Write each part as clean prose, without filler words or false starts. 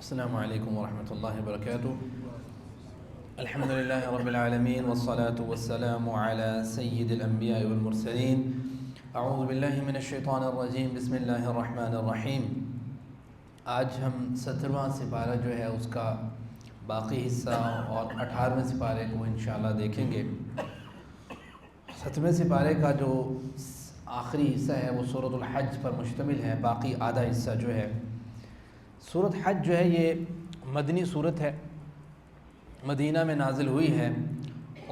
السلام علیکم ورحمۃ اللہ وبرکاتہ۔ الحمد للہ رب العالمین والصلاة والسلام علی سید الانبیاء والمرسلین۔ اعوذ باللہ من الشیطان الرجیم، بسم اللہ الرحمن الرحیم۔ آج ہم 17واں سپارہ جو ہے اس کا باقی حصہ اور 18ویں سپارے کو انشاءاللہ دیکھیں گے۔ 7ویں سپارے کا جو آخری حصہ ہے وہ سورۃ الحج پر مشتمل ہے، باقی آدھا حصہ جو ہے سورۃ حج جو ہے یہ مدنی سورت ہے، مدینہ میں نازل ہوئی ہے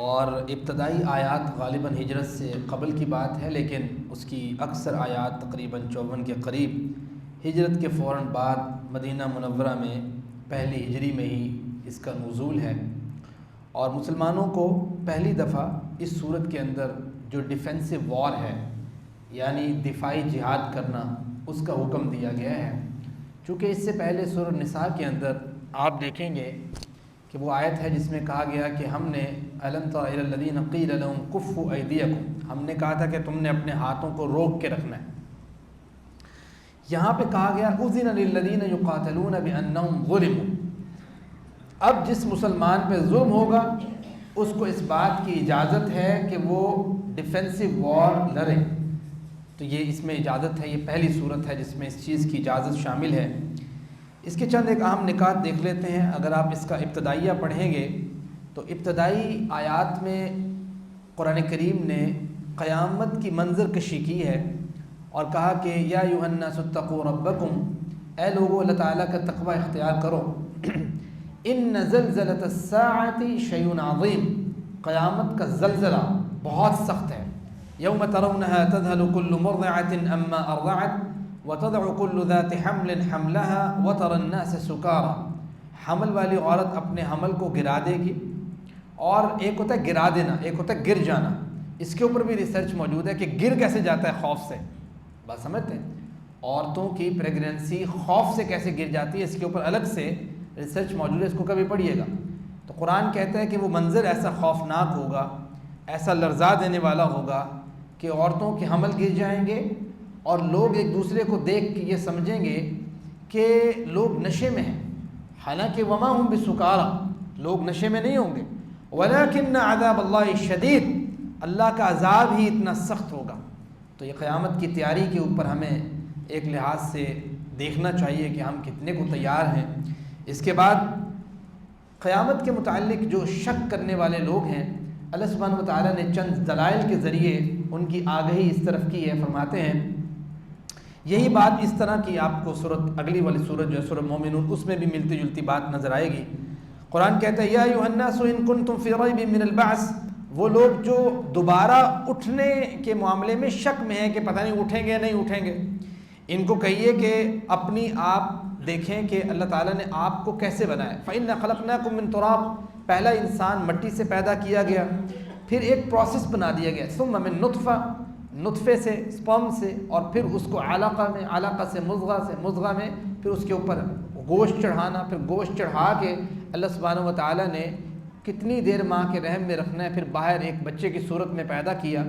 اور ابتدائی آیات غالباً ہجرت سے قبل کی بات ہے، لیکن اس کی اکثر آیات تقریباً 54 کے قریب ہجرت کے فوراً بعد مدینہ منورہ میں پہلی ہجری میں ہی اس کا نزول ہے۔ اور مسلمانوں کو پہلی دفعہ اس سورت کے اندر جو ڈیفینسو وار ہے، یعنی دفاعی جہاد کرنا، اس کا حکم دیا گیا ہے۔ چونکہ اس سے پہلے سورۃ النساء کے اندر آپ دیکھیں گے کہ وہ آیت ہے جس میں کہا گیا کہ ہم نے الم تر الی الذین قیل لهم کفوا ایدیکم، ہم نے کہا تھا کہ تم نے اپنے ہاتھوں کو روک کے رکھنا ہے۔ یہاں پہ کہا گیا اذن للذین یقاتلون بانہم ظلموا، اب جس مسلمان پہ ظلم ہوگا اس کو اس بات کی اجازت ہے کہ وہ ڈیفینسو وار لڑے۔ تو یہ اس میں اجازت ہے، یہ پہلی صورت ہے جس میں اس چیز کی اجازت شامل ہے۔ اس کے چند ایک اہم نکات دیکھ لیتے ہیں۔ اگر آپ اس کا ابتدائیہ پڑھیں گے تو ابتدائی آیات میں قرآن کریم نے قیامت کی منظر کشی کی ہے اور کہا کہ یا ایھا الناس اتقوا ربکم، اے لوگو اللہ تعالیٰ کا تقوی اختیار کرو۔ ان زلزلۃ الساعۃ شیء عظیم، قیامت کا زلزلہ بہت سخت ہے۔ یوم ترونها تذهل كل مرضعة عما ارضعت وتضع كل ذات حمل حملها وترى الناس سکارى، حمل والی عورت اپنے حمل کو گرا دے گی، اور ایک ہوتا ہے گرا دینا، ایک ہوتا ہے گر جانا۔ اس کے اوپر بھی ریسرچ موجود ہے کہ گر کیسے جاتا ہے خوف سے، بات سمجھتے ہیں؟ عورتوں کی پریگننسی خوف سے کیسے گر جاتی ہے، اس کے اوپر الگ سے ریسرچ موجود ہے، اس کو کبھی پڑھیے گا۔ تو قرآن کہتا ہے کہ وہ منظر ایسا خوفناک ہوگا، ایسا لرزا دینے والا ہوگا کہ عورتوں کے حمل گر جائیں گے اور لوگ ایک دوسرے کو دیکھ کے یہ سمجھیں گے کہ لوگ نشے میں ہیں، حالانکہ وما ہم بسکارى، لوگ نشے میں نہیں ہوں گے، ولکن عذاب اللہ شدید، اللہ کا عذاب ہی اتنا سخت ہوگا۔ تو یہ قیامت کی تیاری کے اوپر ہمیں ایک لحاظ سے دیکھنا چاہیے کہ ہم کتنے کو تیار ہیں۔ اس کے بعد قیامت کے متعلق جو شک کرنے والے لوگ ہیں، اللہ سبحانہ و تعالیٰ نے چند دلائل کے ذریعے ان کی آگہی اس طرف کی ہے۔ فرماتے ہیں یہی بات اس طرح کی آپ کو اگلی والی سورت جو ہے سورۃ مومنون، اس میں بھی ملتی جلتی بات نظر آئے گی۔ قرآن کہتا ہے یا ایھا الناس ان کنتم فی ریب من البعث، وہ لوگ جو دوبارہ اٹھنے کے معاملے میں شک میں ہیں کہ پتہ نہیں اٹھیں گے یا نہیں اٹھیں گے، ان کو کہیے کہ اپنی آپ دیکھیں کہ اللہ تعالیٰ نے آپ کو کیسے بنایا۔ فإنا خلقناکم من تراب، پہلا انسان مٹی سے پیدا کیا گیا، پھر ایک پروسیس بنا دیا گیا، ثم من نطفہ، نطفے سے، سپرم سے، اور پھر اس کو علقہ میں، علقہ سے مضغہ میں، پھر اس کے اوپر گوشت چڑھانا، پھر گوشت چڑھا کے اللہ سبحانہ و تعالیٰ نے کتنی دیر ماں کے رحم میں رکھنا ہے، پھر باہر ایک بچے کی صورت میں پیدا کیا۔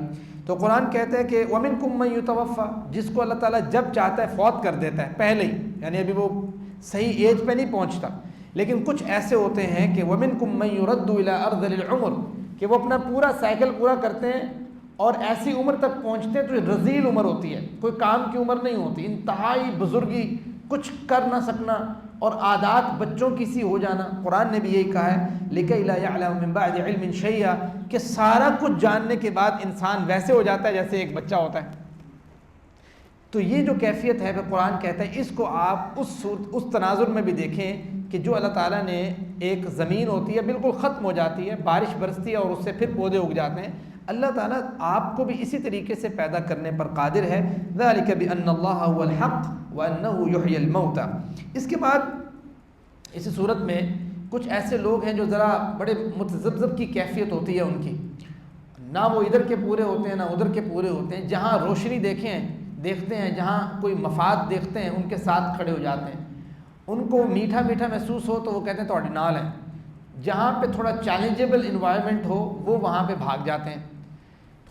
تو قرآن کہتا ہے کہ وَمِنْكُم مَّن يُتَوَفَّى، جس کو اللہ تعالیٰ جب چاہتا ہے فوت کر دیتا ہے پہلے ہی، یعنی ابھی وہ صحیح ایج پہ نہیں پہنچتا، لیکن کچھ ایسے ہوتے ہیں کہ وَمِنْكُم مَّن يُرَدُّ إِلَىٰ أَرْذَلِ الْعُمُرِ، کہ وہ اپنا پورا سائیکل پورا کرتے ہیں اور ایسی عمر تک پہنچتے ہیں تو رذیل عمر ہوتی ہے، کوئی کام کی عمر نہیں ہوتی، انتہائی بزرگی، کچھ کر نہ سکنا اور عادات بچوں کی سی ہو جانا۔ قرآن نے بھی یہی کہا ہے لِكَيْ لَا يَعْلَمَ مِن بَعْدِ عِلْمٍ شَيْئًا، کہ سارا کچھ جاننے کے بعد انسان ویسے ہو جاتا ہے جیسے ایک بچہ ہوتا ہے۔ تو یہ جو کیفیت ہے، پھر قرآن کہتا ہے اس کو آپ اس تناظر میں بھی دیکھیں کہ جو اللہ تعالیٰ نے ایک زمین ہوتی ہے بالکل ختم ہو جاتی ہے، بارش برستی ہے اور اس سے پھر پودے اگ جاتے ہیں، اللہ تعالیٰ آپ کو بھی اسی طریقے سے پیدا کرنے پر قادر ہے۔ ذَلِكَ بِأَنَّ اللَّهَ هُوَ الْحَقُّ وَأَنَّهُ يُحْيِي الْمَوْتَى۔ اس کے بعد اس صورت میں کچھ ایسے لوگ ہیں جو ذرا بڑے متذبذب کی کیفیت ہوتی ہے ان کی، نہ وہ ادھر کے پورے ہوتے ہیں نہ ادھر کے پورے ہوتے ہیں، جہاں روشنی دیکھتے ہیں، جہاں کوئی مفاد دیکھتے ہیں ان کے ساتھ کھڑے ہو جاتے ہیں، ان کو میٹھا میٹھا محسوس ہو تو وہ کہتے ہیں تواڈے نال ہیں، جہاں پہ تھوڑا چیلنجیبل انوائرمنٹ ہو وہ وہاں پہ بھاگ جاتے ہیں۔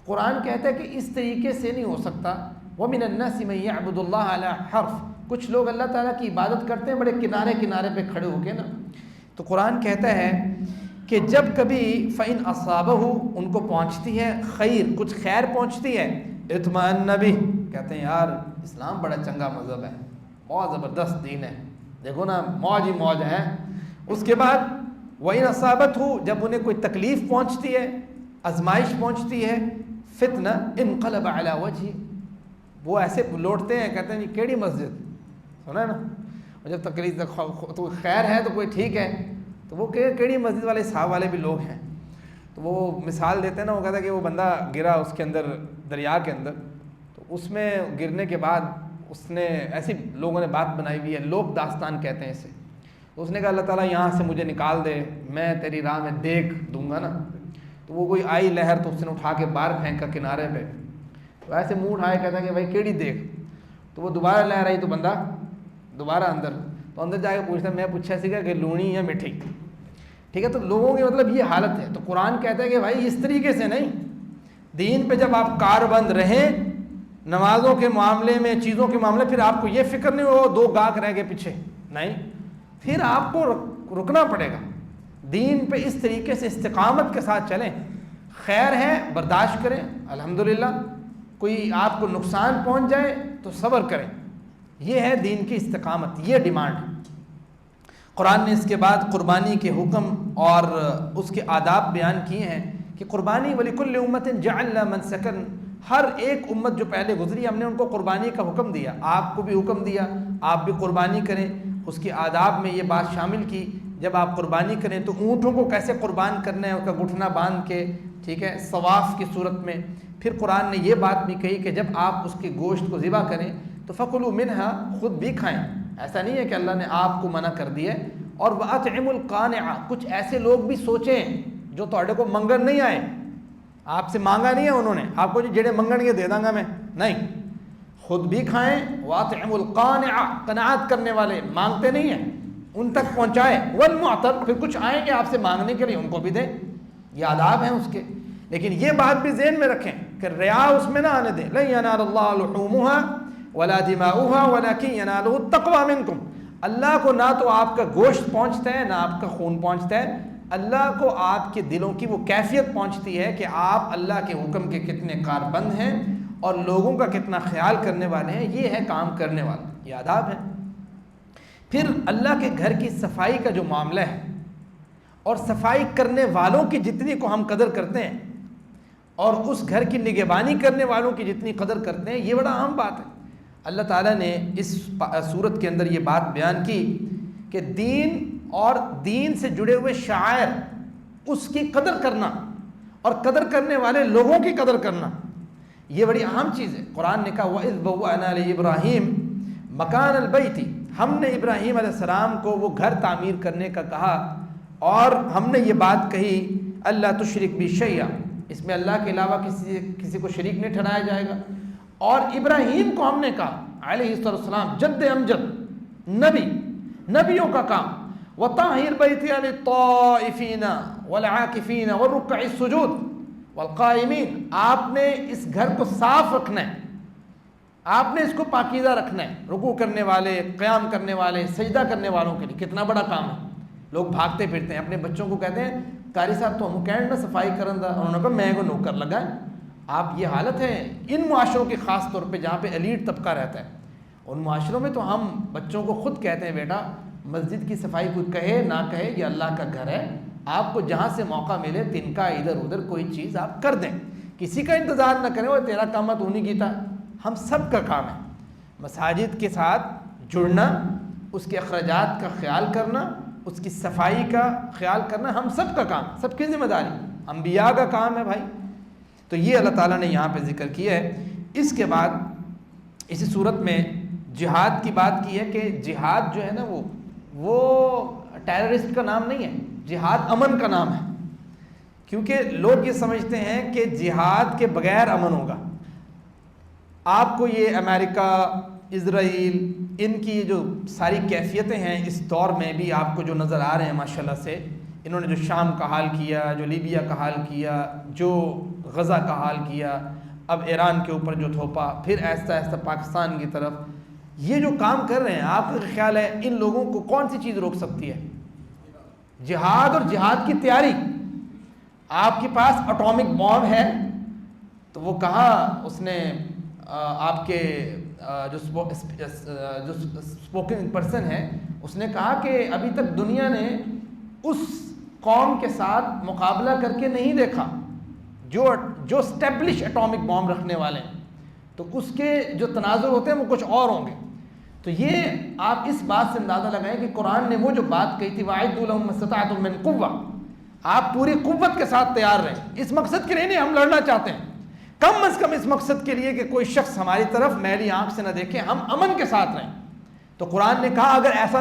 قرآن کہتا ہے کہ اس طریقے سے نہیں ہو سکتا۔ وَمِنَ النَّاسِ مَن يَعْبُدُ اللَّهَ عَلَىٰ حَرْفٍ، کچھ لوگ اللہ تعالیٰ کی عبادت کرتے ہیں بڑے کنارے کنارے پہ کھڑے ہو کے نا، تو قرآن کہتا ہے کہ جب کبھی فَإِنْ أَصَابَهُ ان کو پہنچتی ہے خیر، کچھ خیر پہنچتی ہے، اطمأن بِهِ کہتے ہیں یار اسلام بڑا چنگا مذہب ہے، بہت زبردست دین ہے، دیکھو نا موج ہی موج ہے۔ اس کے بعد وَإِنْ أَصَابَتْهُ جب انہیں کوئی تکلیف پہنچتی ہے، آزمائش پہنچتی ہے، فتنہ انقلب علی وجہ، وہ ایسے لوٹتے ہیں کہتے ہیں یہ کیڑی مسجد، سنا ہے نا، اور جب تکلیف تو خیر ہے تو کوئی ٹھیک ہے، تو وہ کیڑی مسجد والے صاحب والے بھی لوگ ہیں۔ تو وہ مثال دیتے ہیں نا، وہ کہتا ہے کہ وہ بندہ گرا اس کے اندر دریا کے اندر، تو اس میں گرنے کے بعد اس نے ایسی لوگوں نے بات بنائی ہوئی ہے، لوک داستان کہتے ہیں اسے، تو اس نے کہا اللہ تعالیٰ یہاں سے مجھے نکال دے، میں تیری راہ میں دیکھ دوں گا نا، تو وہ کوئی آئی لہر تو اس نے اٹھا کے باہر پھینکا کنارے پہ، تو ایسے منہ اٹھائے کہتا ہے کہ بھائی کیڑی دیکھ، تو وہ دوبارہ لہر آئی تو بندہ دوبارہ اندر، تو اندر جا کے پوچھتا میں پوچھا سیکھا کہ لونی یا مٹھی، ٹھیک ہے۔ تو لوگوں کی مطلب یہ حالت ہے، تو قرآن کہتا ہے کہ بھائی اس طریقے سے نہیں، دین پہ جب آپ کاربند رہیں، نمازوں کے معاملے میں، چیزوں کے معاملے، پھر آپ کو یہ فکر نہیں ہو دو گاہک رہ گئے پیچھے، نہیں، پھر آپ کو رکنا پڑے گا، دین پہ اس طریقے سے استقامت کے ساتھ چلیں، خیر ہے برداشت کریں الحمدللہ، کوئی آپ کو نقصان پہنچ جائے تو صبر کریں، یہ ہے دین کی استقامت، یہ ڈیمانڈ ہے۔ قرآن نے اس کے بعد قربانی کے حکم اور اس کے آداب بیان کیے ہیں کہ قربانی وَلِكُلِّ أُمَّةٍ جَعَلْنَا مَنْسَكًا، ہر ایک امت جو پہلے گزری ہم نے ان کو قربانی کا حکم دیا، آپ کو بھی حکم دیا آپ بھی قربانی کریں۔ اس کے آداب میں یہ بات شامل کی جب آپ قربانی کریں تو اونٹوں کو کیسے قربان کرنا ہے، اس کا گھٹنا باندھ کے، ٹھیک ہے، صواف کی صورت میں۔ پھر قرآن نے یہ بات بھی کہی کہ جب آپ اس کے گوشت کو ذبح کریں تو فَكُلُوا مِنْهَا، خود بھی کھائیں، ایسا نہیں ہے کہ اللہ نے آپ کو منع کر دیا ہے۔ اور وَأَطْعِمُوا الْقَانِعَ، کچھ ایسے لوگ بھی سوچیں جو تھوڑے کو منگن نہیں آئے، آپ سے مانگا نہیں ہے انہوں نے، آپ کو جڑے منگن کے دے داں گا میں، نہیں، خود بھی کھائیں۔ وَأَطْعِمُوا الْقَانِعَ، قناعت کرنے والے، مانگتے نہیں ہیں، ان تک پہنچائے۔ وَالْمُعْتَرَّ، پھر کچھ آئیں گے آپ سے مانگنے کے لیے، ان کو بھی دیں، یہ آداب ہیں اس کے۔ لیکن یہ بات بھی ذہن میں رکھیں کہ ریا اس میں نہ آنے دیں۔ لَن يَنَالَ اللَّهَ لُحُومُهَا وَلَا دِمَاؤُهَا وَلَكِنْ يَنَالُهُ التَّقْوَىٰ مِنْكُمْ، اللہ کو نہ تو آپ کا گوشت پہنچتا ہے نہ آپ کا خون پہنچتا ہے، اللہ کو آپ کے دلوں کی وہ کیفیت پہنچتی ہے کہ آپ اللہ کے حکم کے کتنے کاربند ہیں اور لوگوں کا کتنا خیال کرنے والے ہیں، یہ ہے کام کرنے والا، یہ آداب ہے۔ پھر اللہ کے گھر کی صفائی کا جو معاملہ ہے اور صفائی کرنے والوں کی جتنی کو ہم قدر کرتے ہیں اور اس گھر کی نگہبانی کرنے والوں کی جتنی قدر کرتے ہیں، یہ بڑا عام بات ہے۔ اللہ تعالیٰ نے اس صورت کے اندر یہ بات بیان کی کہ دین اور دین سے جڑے ہوئے شعائر، اس کی قدر کرنا اور قدر کرنے والے لوگوں کی قدر کرنا، یہ بڑی اہم چیز ہے۔ قرآن نے کہا وَإِذْ بَوَّأْنَا لِإِبْرَاهِيمَ مَكَانَ الْبَيْتِ، ہم نے ابراہیم علیہ السلام کو وہ گھر تعمیر کرنے کا کہا اور ہم نے یہ بات کہی اللہ تشرک بی شیئا، اس میں اللہ کے علاوہ کسی کو شریک نہیں ٹھہرایا جائے گا۔ اور ابراہیم کو ہم نے کہا علیہ السلام، جد امجد، نبیوں کا کام، وَطَاهِرْ بَيْتِيَ لِلطَّائِفِينَ وَالْعَاكِفِينَ وَالرُّكَّعِ السُّجُودِ وَالْقَائِمِينَ، آپ نے اس گھر کو صاف رکھنا ہے، آپ نے اس کو پاکیزہ رکھنا ہے، رکوع کرنے والے، قیام کرنے والے، سجدہ کرنے والوں کے لیے کتنا بڑا کام ہے۔ لوگ بھاگتے پھرتے ہیں، اپنے بچوں کو کہتے ہیں قاری صاحب تو ہم کہنے نا صفائی کرن دا، انہوں نے کہا میں کو نوکر لگا ہے۔ آپ یہ حالت ہے ان معاشروں کی، خاص طور پہ جہاں پہ ایلیٹ طبقہ رہتا ہے، ان معاشروں میں تو ہم بچوں کو خود کہتے ہیں بیٹا مسجد کی صفائی کوئی کہے نہ کہے یہ اللہ کا گھر ہے، آپ کو جہاں سے موقع ملے تنکا ادھر ادھر کوئی چیز آپ کر دیں، کسی کا انتظار نہ کریں وہ تیرا کام تو نہیں کیتا، ہم سب کا کام ہے مساجد کے ساتھ جڑنا، اس کے اخراجات کا خیال کرنا، اس کی صفائی کا خیال کرنا، ہم سب کا کام، سب کی ذمہ داری، انبیاء کا کام ہے بھائی۔ تو یہ اللہ تعالیٰ نے یہاں پہ ذکر کیا ہے۔ اس کے بعد اسی صورت میں جہاد کی بات کی ہے کہ جہاد جو ہے نا وہ ٹیررسٹ کا نام نہیں ہے، جہاد امن کا نام ہے، کیونکہ لوگ یہ سمجھتے ہیں کہ جہاد کے بغیر امن ہوگا۔ آپ کو یہ امریکہ، اسرائیل، ان کی جو ساری کیفیتیں ہیں اس دور میں بھی آپ کو جو نظر آ رہے ہیں ماشاءاللہ سے، انہوں نے جو شام کا حال کیا، جو لیبیا کا حال کیا، جو غزہ کا حال کیا، اب ایران کے اوپر جو تھوپا، پھر ایسا ایسا پاکستان کی طرف، یہ جو کام کر رہے ہیں، آپ کا خیال ہے ان لوگوں کو کون سی چیز روک سکتی ہے؟ جہاد اور جہاد کی تیاری. آپ کے پاس اٹامک بام ہے تو وہ کہاں اس نے آپ کے جو اسپوکن پرسن ہے اس نے کہا کہ ابھی تک دنیا نے اس قوم کے ساتھ مقابلہ کر کے نہیں دیکھا جو اسٹیبلش اٹامک بام رکھنے والے ہیں، تو اس کے جو تناظر ہوتے ہیں وہ کچھ اور ہوں گے. تو یہ آپ اس بات سے اندازہ لگائیں کہ قرآن نے وہ جو بات کہی تھی وَأَعِدُّوا لَهُم مَّا اسْتَطَعْتُم مِّن قُوَّةٍ، آپ پوری قوت کے ساتھ تیار رہیں. اس مقصد کے لیے نہیں ہم لڑنا چاہتے ہیں، کم از کم اس مقصد کے لیے کہ کوئی شخص ہماری طرف میلی آنکھ سے نہ دیکھے، ہم امن کے ساتھ رہیں. تو قرآن نے کہا اگر ایسا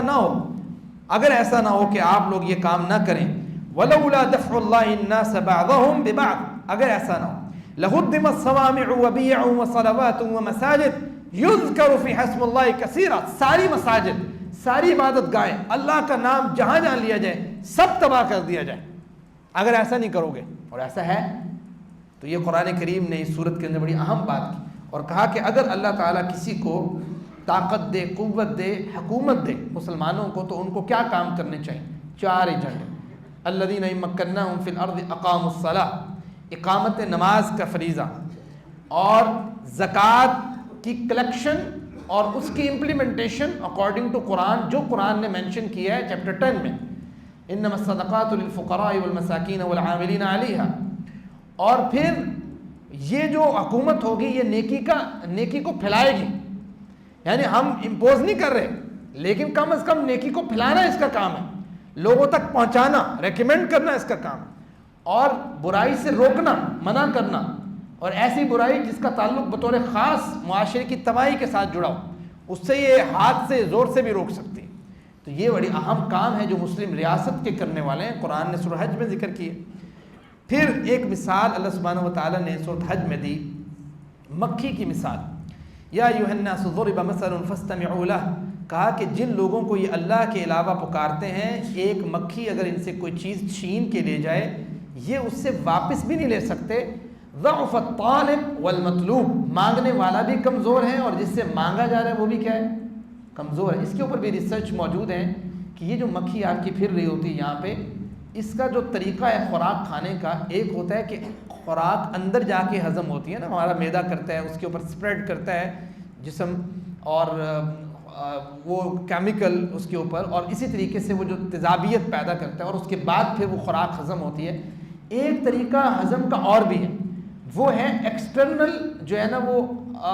نہ ہو کہ آپ لوگ یہ کام نہ کریں، وَلَوْلَا دَفْعُ اللَّهِ النَّاسَ بَعْضَهُم بِبَعْضٍ، اگر ایسا نہ ہو لَهُدِّمَتْ صَوَامِعُ وَبِيَعٌ وَصَلَوَاتٌ وَمَسَاجِدُ یذکر فی اسم اللہ کثیرا، ساری مساجد، ساری عبادت گاہیں، اللہ کا نام جہاں جہاں لیا جائے سب تباہ کر دیا جائے اگر ایسا نہیں کرو گے. اور ایسا ہے. تو یہ قرآن کریم نے اس صورت کے اندر بڑی اہم بات کی اور کہا کہ اگر اللہ تعالیٰ کسی کو طاقت دے، قوت دے، حکومت دے مسلمانوں کو، تو ان کو کیا کام کرنے چاہیے؟ 4 ایجنڈے. الذین ان مکناہم فی الارض اقاموا الصلاۃ، اقامت نماز کا فریضہ، اور زکوٰۃ کی کلیکشن اور اس کی امپلیمنٹیشن اکارڈنگ ٹو قرآن، جو قرآن نے مینشن کیا ہے چیپٹر 10 میں، انما الصدقات للفقراء والمساکین والعاملین علیہا. اور پھر یہ جو حکومت ہوگی یہ نیکی کو پھیلائے گی. یعنی ہم امپوز نہیں کر رہے، لیکن کم از کم نیکی کو پھیلانا اس کا کام ہے، لوگوں تک پہنچانا، ریکمینڈ کرنا اس کا کام ہے، اور برائی سے روکنا، منع کرنا، اور ایسی برائی جس کا تعلق بطور خاص معاشرے کی تباہی کے ساتھ جڑا ہو، اس سے یہ ہاتھ سے زور سے بھی روک سکتی ہے. تو یہ بڑی اہم کام ہے جو مسلم ریاست کے کرنے والے ہیں. قرآن نے سورہ حج میں ذکر کی ہے. پھر ایک مثال اللہ سبحانہ و تعالیٰ نے سورہ حج میں دی، مکھی کی مثال. یا ایھا الناس ضرب مثل فاستمعوا لہ، کہا کہ جن لوگوں کو یہ اللہ کے علاوہ پکارتے ہیں، ایک مکھی اگر ان سے کوئی چیز چھین کے لے جائے یہ اس سے واپس بھی نہیں لے سکتے. ضعف الطالب والمطلوب، مانگنے والا بھی کمزور ہے اور جس سے مانگا جا رہا ہے وہ بھی کیا ہے؟ کمزور ہے. اس کے اوپر بھی ریسرچ موجود ہے کہ یہ جو مکھی آپ کی پھر رہی ہوتی ہے یہاں پہ، اس کا جو طریقہ ہے خوراک کھانے کا، ایک ہوتا ہے کہ خوراک اندر جا کے ہضم ہوتی ہے نا، ہمارا معدہ کرتا ہے، اس کے اوپر اسپریڈ کرتا ہے جسم، اور وہ کیمیکل اس کے اوپر، اور اسی طریقے سے وہ جو تیزابیت پیدا کرتا ہے، اور اس کے بعد پھر وہ خوراک ہضم ہوتی ہے. ایک طریقہ ہضم کا اور بھی ہے، وہ ہے ایکسٹرنل جو ہے نا، وہ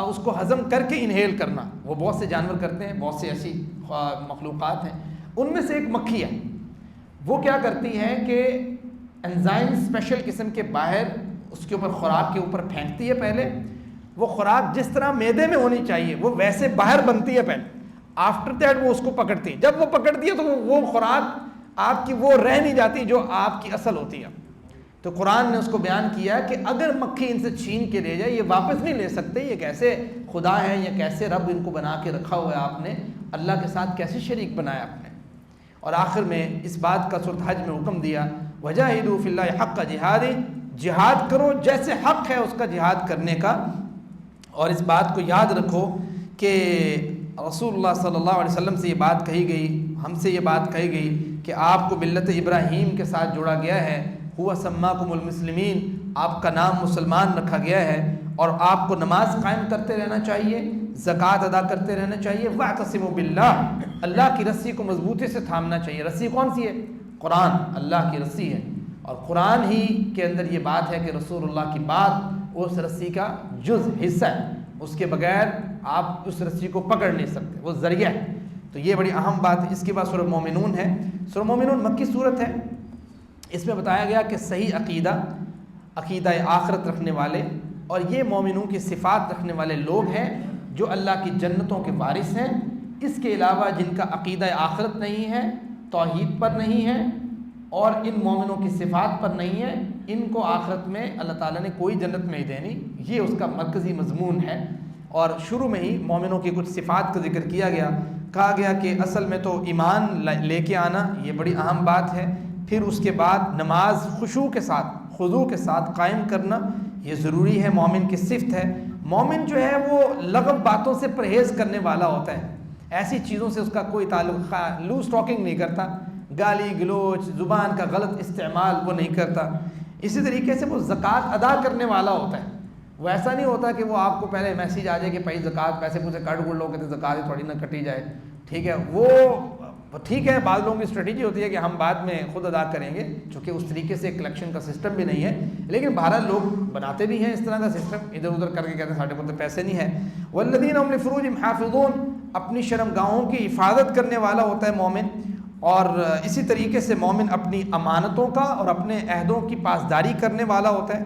اس کو ہضم کر کے انہیل کرنا. وہ بہت سے جانور کرتے ہیں، بہت سے ایسی مخلوقات ہیں، ان میں سے ایک مکھی ہے. وہ کیا کرتی ہے کہ انزائم اسپیشل قسم کے باہر اس کے اوپر خوراک کے اوپر پھینکتی ہے. پہلے وہ خوراک جس طرح معدے میں ہونی چاہیے وہ ویسے باہر بنتی ہے پہلے، آفٹر دیٹ وہ اس کو پکڑتی ہے. جب وہ پکڑتی ہے تو وہ خوراک آپ کی وہ رہ نہیں جاتی جو آپ کی اصل ہوتی ہے. تو قرآن نے اس کو بیان کیا کہ اگر مکھی ان سے چھین کے لے جائے یہ واپس نہیں لے سکتے. یہ کیسے خدا ہیں، یہ کیسے رب ان کو بنا کے رکھا ہوا ہے آپ نے، اللہ کے ساتھ کیسے شریک بنایا آپ نے. اور آخر میں اس بات کا سورۃ حج میں حکم دیا، وجاہدوا فی اللہ حق جہادہ، جہاد کرو جیسے حق ہے اس کا جہاد کرنے کا. اور اس بات کو یاد رکھو کہ رسول اللہ صلی اللہ علیہ وسلم سے یہ بات کہی گئی، ہم سے یہ بات کہی گئی کہ آپ کو ملت ابراہیم کے ساتھ جوڑا گیا ہے. ہوا سماکم المسلمین، آپ کا نام مسلمان رکھا گیا ہے، اور آپ کو نماز قائم کرتے رہنا چاہیے، زکوٰۃ ادا کرتے رہنا چاہیے. واعتصموا باللہ، اللہ کی رسی کو مضبوطی سے تھامنا چاہیے. رسی کون سی ہے؟ قرآن، اللہ کی رسی ہے، اور قرآن ہی کے اندر یہ بات ہے کہ رسول اللہ کی بات اس رسی کا جز حصہ ہے، اس کے بغیر آپ اس رسی کو پکڑ نہیں سکتے، وہ ذریعہ ہے. تو یہ بڑی اہم بات ہے. اس کے بعد سورہ مومنون ہے. سورہ مومنون مکی صورت ہے. اس میں بتایا گیا کہ صحیح عقیدہ آخرت رکھنے والے اور یہ مومنوں کی صفات رکھنے والے لوگ ہیں جو اللہ کی جنتوں کے وارث ہیں. اس کے علاوہ جن کا عقیدہ آخرت نہیں ہے، توحید پر نہیں ہے، اور ان مومنوں کی صفات پر نہیں ہے، ان کو آخرت میں اللہ تعالیٰ نے کوئی جنت نہیں دینی. یہ اس کا مرکزی مضمون ہے. اور شروع میں ہی مومنوں کی کچھ صفات کا ذکر کیا گیا. کہا گیا کہ اصل میں تو ایمان لے کے آنا یہ بڑی اہم بات ہے. پھر اس کے بعد نماز خشوع کے ساتھ، خضوع کے ساتھ قائم کرنا یہ ضروری ہے، مومن کی صفت ہے. مومن جو ہے وہ لغو باتوں سے پرہیز کرنے والا ہوتا ہے. ایسی چیزوں سے اس کا کوئی تعلق، لوز ٹاکنگ نہیں کرتا، گالی گلوچ، زبان کا غلط استعمال وہ نہیں کرتا. اسی طریقے سے وہ زکوٰۃ ادا کرنے والا ہوتا ہے. وہ ایسا نہیں ہوتا کہ وہ آپ کو پہلے میسیج آ جائے کہ بھائی زکوٰۃ پیسے پوسے کٹ گڑ لو کہ زکوٰۃ تھوڑی نہ کٹی جائے. ٹھیک ہے، وہ ٹھیک ہے، بعض لوگوں کی اسٹریٹجی ہوتی ہے کہ ہم بعد میں خود ادا کریں گے، چونکہ اس طریقے سے کلیکشن کا سسٹم بھی نہیں ہے. لیکن بہرحال لوگ بناتے بھی ہیں اس طرح کا سسٹم، ادھر ادھر کر کے کہتے ہیں ساڑھے تو پیسے نہیں ہے. والذین هم لفروجہم حافظون، اپنی شرمگاہوں کی حفاظت کرنے والا ہوتا ہے مومن. اور اسی طریقے سے مومن اپنی امانتوں کا اور اپنے عہدوں کی پاسداری کرنے والا ہوتا ہے.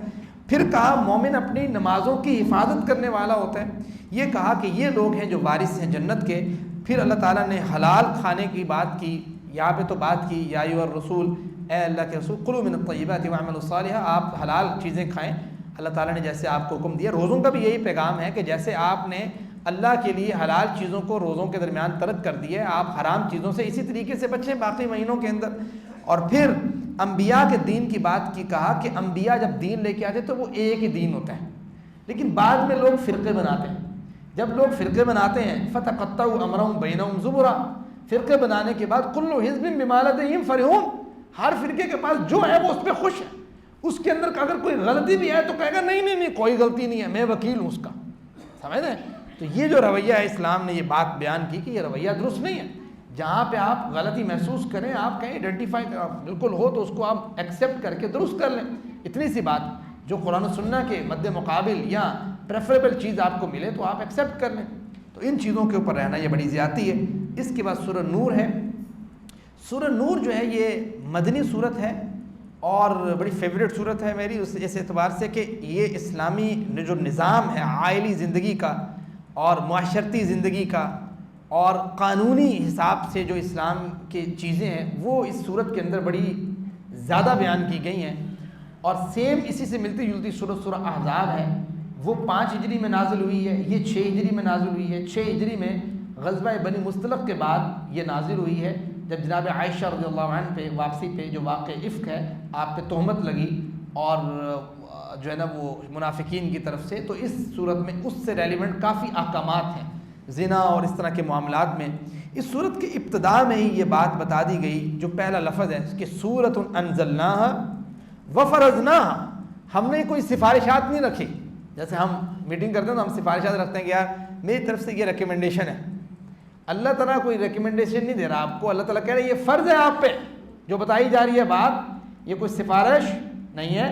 پھر کہا مومن اپنی نمازوں کی حفاظت کرنے والا ہوتا ہے. یہ کہا کہ یہ لوگ ہیں جو وارث ہیں جنت کے. پھر اللہ تعالیٰ نے حلال کھانے کی بات کی. یہاں پہ تو بات کی یا ایھا الرسول، اے اللہ کے رسول، کلوا من الطیبات واعملوا صالحا، آپ حلال چیزیں کھائیں. اللہ تعالیٰ نے جیسے آپ کو حکم دیا، روزوں کا بھی یہی پیغام ہے کہ جیسے آپ نے اللہ کے لیے حلال چیزوں کو روزوں کے درمیان ترک کر دیا ہے، آپ حرام چیزوں سے اسی طریقے سے بچیں باقی مہینوں کے اندر. اور پھر انبیاء کے دین کی بات کی، کہا کہ انبیاء جب دین لے کے آتے تو وہ ایک ہی دین ہوتا ہے، لیکن بعد میں لوگ فرقے بناتے ہیں. جب لوگ فرقے بناتے ہیں فتقطعوا امرهم بینہم زبرا، فرقے بنانے کے بعد کل حزب بما لدیہم فرحون، ہر فرقے کے پاس جو ہے وہ اس پہ خوش ہے. اس کے اندر اگر کوئی غلطی بھی ہے تو کہے گا نہیں نہیں نہیں کوئی غلطی نہیں ہے، میں وکیل ہوں اس کا. سمجھ رہے ہیں؟ تو یہ جو رویہ ہے، اسلام نے یہ بات بیان کی کہ یہ رویہ درست نہیں ہے. جہاں پہ آپ غلطی محسوس کریں، آپ کہیں آئیڈینٹیفائی بالکل ہو تو اس کو آپ ایکسیپٹ کر کے درست کر لیں. اتنی سی بات، جو قرآن و سنہ کے مد مقابل یا پریفریبل چیز آپ کو ملے تو آپ ایکسیپٹ کر لیں. تو ان چیزوں کے اوپر رہنا یہ بڑی زیادتی ہے. اس کے بعد سورہ نور ہے. سورہ نور جو ہے یہ مدنی صورت ہے اور بڑی فیوریٹ صورت ہے میری اس اعتبار سے کہ یہ اسلامی جو نظام ہے عائلی زندگی کا اور معاشرتی زندگی کا اور قانونی حساب سے جو اسلام کی چیزیں ہیں وہ اس صورت کے اندر بڑی زیادہ بیان کی گئی ہیں. اور سیم اسی سے ملتی جلتی صورت سورہ احزاب ہے. وہ 5 ہجری میں نازل ہوئی ہے، یہ 6 ہجری میں نازل ہوئی ہے. 6 ہجری میں غزوہ بنی مصطلق کے بعد یہ نازل ہوئی ہے، جب جناب عائشہ رضی اللہ عنہ پہ واپسی پہ جو واقع افک ہے آپ پہ تہمت لگی اور جو ہے نا وہ منافقین کی طرف سے. تو اس صورت میں اس سے ریلیونٹ کافی احکامات ہیں زنا اور اس طرح کے معاملات میں. اس صورت کی ابتدا میں ہی یہ بات بتا دی گئی، جو پہلا لفظ ہے کہ سورۃ انزلناها وفرضناها، ہم نے کوئی سفارشات نہیں رکھی. جیسے ہم میٹنگ کرتے ہیں تو ہم سفارشات رکھتے ہیں کہ یار میری طرف سے یہ ریکمنڈیشن ہے. اللہ تعالیٰ کوئی ریکمنڈیشن نہیں دے رہا آپ کو. اللہ تعالیٰ کہہ رہے ہیں یہ فرض ہے آپ پہ، جو بتائی جا رہی ہے بات، یہ کوئی سفارش نہیں ہے،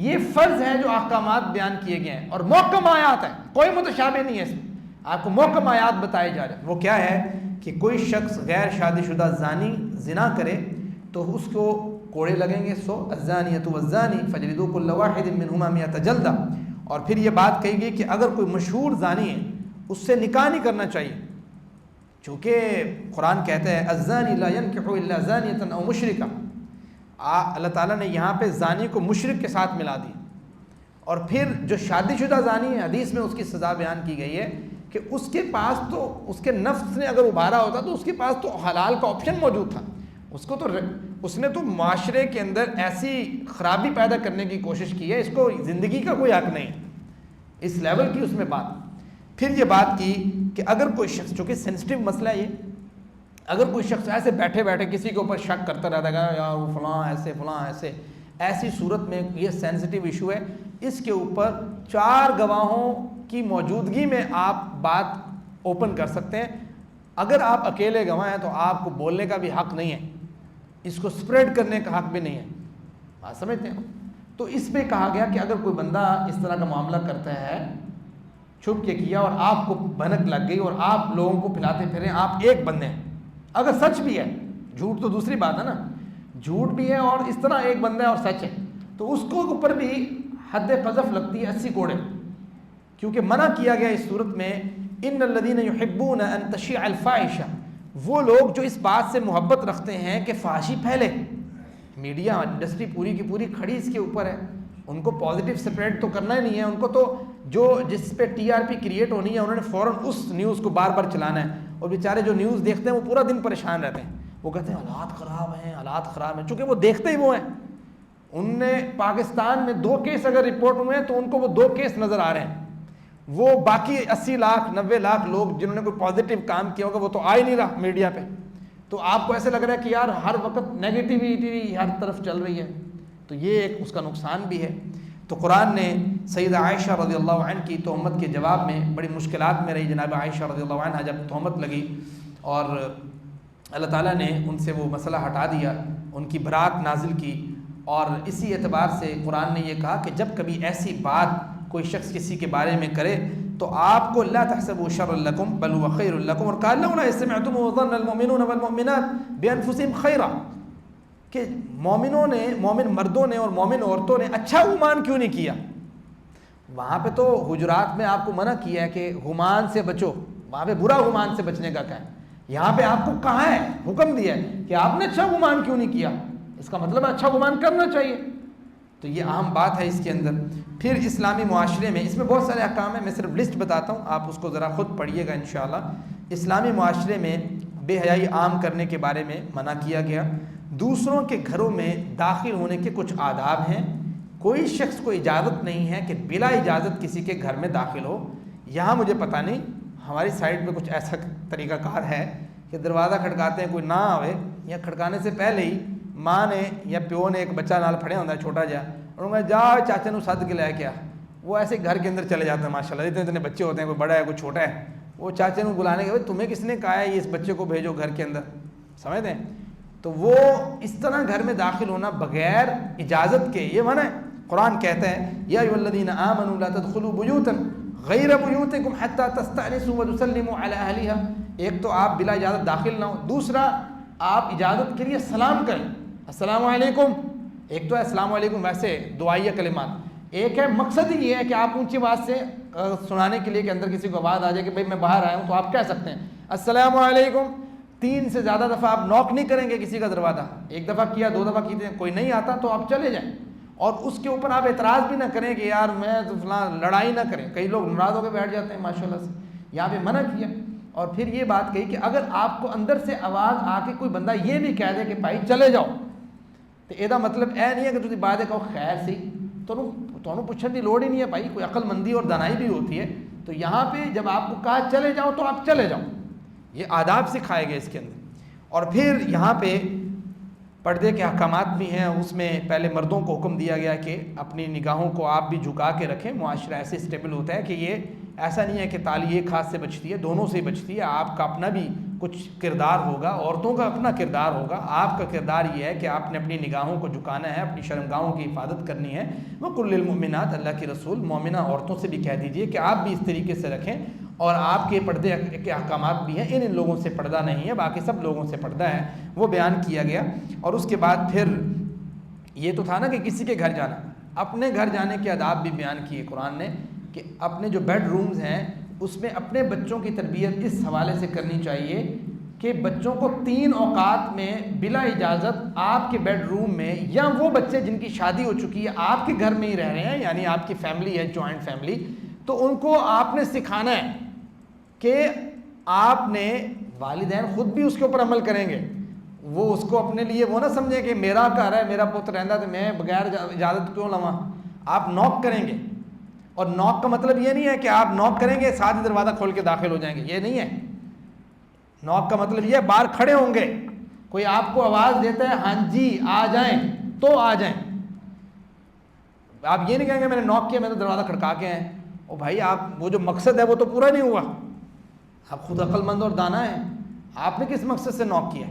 یہ فرض ہے جو احکامات بیان کیے گئے ہیں. اور محکم آیات ہیں، کوئی متشابہ نہیں ہے اس میں، آپ کو محکم آیات بتائے جا رہے ہیں. وہ کیا ہے کہ کوئی شخص غیر شادی شدہ زانی زنا کرے تو اس کو کوڑے لگیں گے 100، الزانیۃ والزانی فاجلدوا کل واحد منہما 100 جلدہ. اور پھر یہ بات کہی گئی کہ اگر کوئی مشہور زانی ہے اس سے نکاح نہیں کرنا چاہیے، چونکہ قرآن کہتا ہے الزانی لا ينکح الا زانیۃ او مشرکہ. اللہ تعالیٰ نے یہاں پہ زانی کو مشرک کے ساتھ ملا دی. اور پھر جو شادی شدہ زانی ہے، حدیث میں اس کی سزا بیان کی گئی ہے کہ اس کے پاس تو اس کے نفس نے اگر ابھارا ہوتا تو اس کے پاس تو حلال کا آپشن موجود تھا. اس نے تو معاشرے کے اندر ایسی خرابی پیدا کرنے کی کوشش کی ہے، اس کو زندگی کا کوئی حق نہیں. اس لیول کی اس میں بات. پھر یہ بات کی کہ اگر کوئی شخص، چونکہ سینسٹیو مسئلہ ہے یہ، اگر کوئی شخص ایسے بیٹھے بیٹھے کسی کے اوپر شک کرتا رہتا ہے یا وہ فلاں ایسے فلاں ایسے، ایسی صورت میں یہ سینسٹیو ایشو ہے. اس کے اوپر 4 گواہوں کی موجودگی میں آپ بات اوپن کر سکتے ہیں. اگر آپ اکیلے گواہ ہیں تو آپ کو بولنے کا بھی حق نہیں ہے، اس کو سپریڈ کرنے کا حق بھی نہیں ہے. بات سمجھتے ہیں؟ تو اس میں کہا گیا کہ اگر کوئی بندہ اس طرح کا معاملہ کرتا ہے، چھپ کے کیا اور آپ کو بھنک لگ گئی اور آپ لوگوں کو پھیلاتے پھریں، آپ ایک بندے ہیں، اگر سچ بھی ہے، جھوٹ تو دوسری بات ہے نا، جھوٹ بھی ہے اور اس طرح ایک بندہ ہے اور سچ ہے، تو اس کو اوپر بھی حد قذف لگتی ہے 80 کوڑے. کیونکہ منع کیا گیا اس صورت میں ان الذین یحبون ان تشیع الفاحشہ، وہ لوگ جو اس بات سے محبت رکھتے ہیں کہ فحاشی پھیلے. میڈیا انڈسٹری پوری کی پوری کھڑی اس کے اوپر ہے، ان کو پازیٹیو سپریڈ تو کرنا ہی نہیں ہے، ان کو تو جو جس پہ TRP کریٹ ہونی ہے انہوں نے فوراً اس نیوز کو بار بار چلانا ہے. اور بیچارے جو نیوز دیکھتے ہیں وہ پورا دن پریشان رہتے ہیں، وہ کہتے ہیں حالات خراب ہیں، حالات خراب ہیں، چونکہ وہ دیکھتے ہی وہ ہیں. ان نے پاکستان میں 2 کیس اگر رپورٹ ہوئے ہیں تو ان کو وہ 2 کیس نظر آ رہے ہیں. وہ باقی 80 لاکھ 90 لاکھ لوگ جنہوں نے کوئی پازیٹیو کام کیا ہوگا وہ تو آ ہی نہیں رہا میڈیا پہ. تو آپ کو ایسے لگ رہا ہے کہ یار ہر وقت نیگیٹیویٹی ہر طرف چل رہی ہے, تو یہ ایک اس کا نقصان بھی ہے. تو قرآن نے سیدہ عائشہ رضی اللہ عنہ کی تہمت کے جواب میں بڑی مشکلات میں رہی جناب عائشہ رضی اللہ عنہ جب تہمت لگی, اور اللہ تعالیٰ نے ان سے وہ مسئلہ ہٹا دیا, ان کی برات نازل کی. اور اسی اعتبار سے قرآن نے یہ کہا کہ جب کبھی ایسی بات کوئی شخص کسی کے بارے میں کرے تو آپ کو لا تحسبوا شرا لکم بل هو خیر لکم, اور قال لولا اذ سمعتم ظن المؤمنون والمؤمنات بانفسهم خیرا, کہ مومنوں نے, مومن مردوں نے اور مومن عورتوں نے اچھا گمان کیوں نہیں کیا. وہاں پہ تو حجرات میں آپ کو منع کیا ہے کہ گمان سے بچو, وہاں پہ برا گمان سے بچنے کا کہا ہے. یہاں پہ آپ کو کہا ہے, حکم دیا ہے کہ آپ نے اچھا گمان کیوں نہیں کیا, اس کا مطلب اچھا گمان کرنا چاہیے. تو یہ اہم بات ہے اس کے اندر. پھر اسلامی معاشرے میں اس میں بہت سارے احکام ہیں, میں صرف لسٹ بتاتا ہوں, آپ اس کو ذرا خود پڑھیے گا انشاءاللہ. اسلامی معاشرے میں بے حیائی عام کرنے کے بارے میں منع کیا گیا. دوسروں کے گھروں میں داخل ہونے کے کچھ آداب ہیں. کوئی شخص کو اجازت نہیں ہے کہ بلا اجازت کسی کے گھر میں داخل ہو. یہاں مجھے پتہ نہیں ہماری سائڈ پہ کچھ ایسا طریقہ کار ہے کہ دروازہ کھٹکاتے ہیں کوئی نہ آوے, یا کھٹکانے سے پہلے ہی ماں نے یا پیو نے ایک بچہ نال پھڑیا ہوتا ہے چھوٹا جا, اور انہوں نے جا چاچے نو سد کے لے کے آ, وہ ایسے گھر کے اندر چلے جاتے ہیں. ماشاء اللہ اتنے بچے ہوتے ہیں, کوئی بڑا ہے کوئی چھوٹا ہے, وہ چاچے نو بلانے کے, تمہیں کس نے کہا ہے یہ اس بچے کو بھیجو گھر کے اندر, سمجھتے ہیں. تو وہ اس طرح گھر میں داخل ہونا بغیر اجازت کے یہ منع ہے. قرآن کہتا ہے یا ایھا الذین آمنوا لا تدخلوا بیوتا غیر بیوتکم حتی تستأنسوا وتسلموا علی اہلھا. ایک تو آپ بلا اجازت داخل نہ ہو, دوسرا آپ اجازت کے لیے سلام کریں, السلام علیکم. ایک تو ہے السلام علیکم ویسے دعائیہ کلمات, ایک ہے مقصد ہی یہ ہے کہ آپ اونچی آواز سے سنانے کے لیے کہ اندر کسی کو آواز آ جائے کہ بھائی میں باہر آیا ہوں, تو آپ کہہ سکتے ہیں السلام علیکم. 3 سے زیادہ دفعہ آپ نوک نہیں کریں گے کسی کا دروازہ, ایک دفعہ کیا 2 دفعہ کیتے ہیں, کوئی نہیں آتا تو آپ چلے جائیں. اور اس کے اوپر آپ اعتراض بھی نہ کریں کہ یار میں تو فلاں, لڑائی نہ کریں. کئی لوگ ناراض ہو کے بیٹھ جاتے ہیں ماشاءاللہ سے, یہاں پہ منع کیا. اور پھر یہ بات کہی کہ اگر آپ کو اندر سے آواز آ کے کوئی بندہ یہ بھی کہہ دے کہ بھائی چلے جاؤ, تو یہ مطلب اے نہیں ہے کہ تسی بعد کہو خیر سی, تو پوچھنے کی لوڑ ہی نہیں ہے بھائی, کوئی عقل مندی اور دانائی بھی ہوتی ہے. تو یہاں پہ جب آپ کو کہا چلے جاؤ تو آپ چلے جاؤ, یہ آداب سکھائے گئے اس کے اندر. اور پھر یہاں پہ پردے کے احکامات بھی ہیں. اس میں پہلے مردوں کو حکم دیا گیا کہ اپنی نگاہوں کو آپ بھی جھکا کے رکھیں. معاشرہ ایسے اسٹیبل ہوتا ہے کہ یہ ایسا نہیں ہے کہ تالی ایک ہاتھ سے بچتی ہے, دونوں سے ہی بچتی ہے. آپ کا اپنا بھی کچھ کردار ہوگا, عورتوں کا اپنا کردار ہوگا. آپ کا کردار یہ ہے کہ آپ نے اپنی نگاہوں کو جھکانا ہے, اپنی شرمگاہوں کی حفاظت کرنی ہے. وَقُلْ لِلْمُؤْمِنَاتِ, اللہ کے رسول مومنہ عورتوں سے بھی کہہ دیجئے کہ آپ بھی اس طریقے سے رکھیں. اور آپ کے پردے کے احکامات بھی ہیں, ان لوگوں سے پردہ نہیں ہے, باقی سب لوگوں سے پردہ ہے, وہ بیان کیا گیا. اور اس کے بعد پھر یہ تو تھا نا کہ کسی کے گھر جانا, اپنے گھر جانے کے آداب بھی بیان کیے قرآن نے کہ اپنے جو بیڈ رومز ہیں اس میں اپنے بچوں کی تربیت اس حوالے سے کرنی چاہیے کہ بچوں کو 3 اوقات میں بلا اجازت آپ کے بیڈ روم میں, یا وہ بچے جن کی شادی ہو چکی ہے آپ کے گھر میں ہی رہ رہے ہیں, یعنی آپ کی فیملی ہے جوائنٹ فیملی, تو ان کو آپ نے سکھانا ہے کہ آپ نے, والدین خود بھی اس کے اوپر عمل کریں گے. وہ اس کو اپنے لیے وہ نہ سمجھیں کہ میرا گھر ہے, میرا پوت رہندا تو میں بغیر اجازت کیوں لواں. آپ نوک کریں گے, اور نوک کا مطلب یہ نہیں ہے کہ آپ نوک کریں گے ساتھ ہی دروازہ کھول کے داخل ہو جائیں گے, یہ نہیں ہے. نوک کا مطلب یہ ہے باہر کھڑے ہوں گے, کوئی آپ کو آواز دیتا ہے ہاں جی آ جائیں تو آ جائیں. آپ یہ نہیں کہیں گے میں نے نوک کیا میں تو دروازہ کھڑکا کے ہیں. او بھائی آپ وہ جو مقصد ہے وہ تو پورا نہیں ہوا. آپ خود عقل مند اور دانا ہیں, آپ نے کس مقصد سے نوک کیا.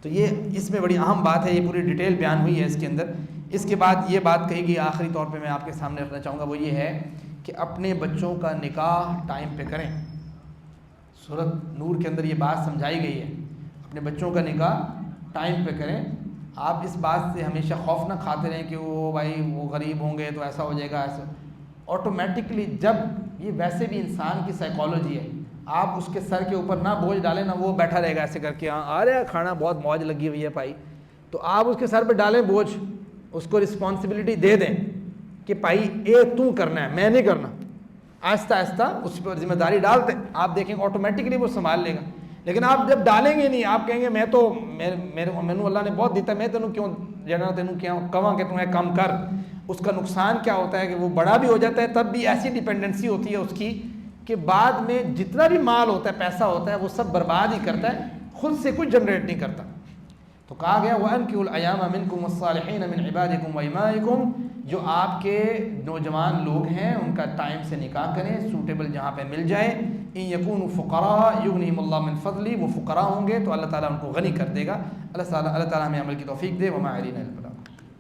تو یہ اس میں بڑی اہم بات ہے, یہ پوری ڈیٹیل بیان ہوئی ہے اس کے اندر. اس کے بعد یہ بات کہی گئی آخری طور پہ میں آپ کے سامنے رکھنا چاہوں گا, وہ یہ ہے کہ اپنے بچوں کا نکاح ٹائم پہ کریں. سورۃ نور کے اندر یہ بات سمجھائی گئی ہے, اپنے بچوں کا نکاح ٹائم پہ کریں. آپ اس بات سے ہمیشہ خوف نہ کھاتے رہیں کہ وہ بھائی وہ غریب ہوں گے تو ایسا ہو جائے گا. ایسا آٹومیٹکلی جب یہ ویسے بھی انسان کی سائیکالوجی ہے, آپ اس کے سر کے اوپر نہ بوجھ ڈالیں نا, وہ بیٹھا رہے گا ایسے کر کے, ہاں آ رہا ہے کھانا بہت موج لگی ہوئی ہے بھائی, تو آپ اس کے سر پہ ڈالیں بوجھ, اس کو رسپانسبلٹی دے دیں کہ بھائی اے تو کرنا ہے میں نہیں کرنا. آہستہ آہستہ اس پر ذمہ داری ڈالتے ہیں, آپ دیکھیں آٹومیٹکلی وہ سنبھال لے گا. لیکن آپ جب ڈالیں گے نہیں, آپ کہیں گے میں تو مینوں اللہ نے بہت دیتا ہے, میں تینوں کیوں جانا تینوں کیا کہاں کہ تمہیں کم کر. اس کا نقصان کیا ہوتا ہے کہ وہ بڑا بھی ہو جاتا ہے، تب بھی ایسی ڈیپینڈنسی ہوتی ہے اس کی کہ بعد میں جتنا بھی مال ہوتا ہے، پیسہ ہوتا ہے، وہ سب برباد ہی کرتا ہے، خود سے کچھ جنریٹ نہیں کرتا۔ تو کہا گیا وَأَنْكِحُوا الْأَيَامَ مِنْكُمْ وَالصَّالِحِينَ مِنْ عِبَادِكُمْ وَإِمَائِكُمْ، جو آپ کے نوجوان لوگ ہیں ان کا ٹائم سے نکاح کریں، سوٹیبل جہاں پہ مل جائے۔ إِن يَكُونُوا فُقَرَاءَ يُغْنِهِمُ اللَّهُ مِنْ فَضْلِهِ، وہ فقراء ہوں گے تو اللہ تعالیٰ ان کو غنی کر دے گا۔ اللہ تعالیٰ ہمیں عمل کی توفیق دے۔ وَمَا عَلَيْنَا إِلَّا الْبَلَاغُ۔